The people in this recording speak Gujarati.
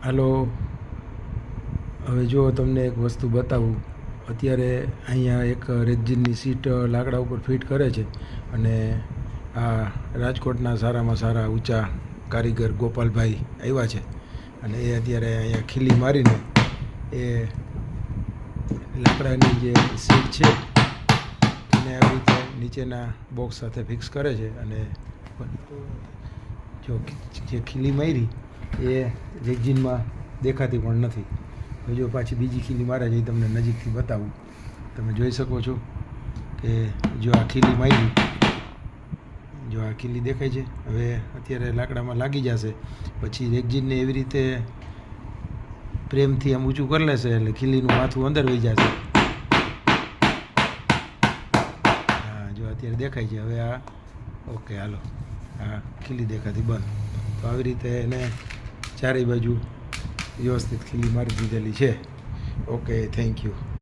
હાલો, હવે જો તમને એક વસ્તુ બતાવું. અત્યારે અહીંયા એક રેક્ઝિનની સીટ લાકડા ઉપર ફિટ કરે છે અને આ રાજકોટના સારામાં સારા ઊંચા કારીગર ગોપાલભાઈ આવ્યા છે અને એ અત્યારે અહીંયા ખીલી મારીને એ લાકડાની જે સીટ છે એને આવી રીતે નીચેના બોક્સ સાથે ફિક્સ કરે છે અને જો જે ખીલી મારી એ રેક્ઝિનમાં દેખાતી પણ નથી. હવે જો પાછી બીજી ખીલી મારે છે એ તમને નજીકથી બતાવું. તમે જોઈ શકો છો કે જો આ ખીલી મારી, જો આ ખીલી દેખાય છે. હવે અત્યારે લાકડામાં લાગી જશે, પછી રેક્ઝિનને એવી રીતે પ્રેમથી આમ ઊંચું કરી લેશે એટલે ખીલીનું માથું અંદર વહી જશે. હા, જો અત્યારે દેખાય છે. હવે આ ઓકે, હાલો, આ ખીલી દેખાતી બંધ. તો આવી રીતે એને ચારેય બાજુ વ્યવસ્થિત ખીલી મારી દીધેલી છે. Okay, thank you.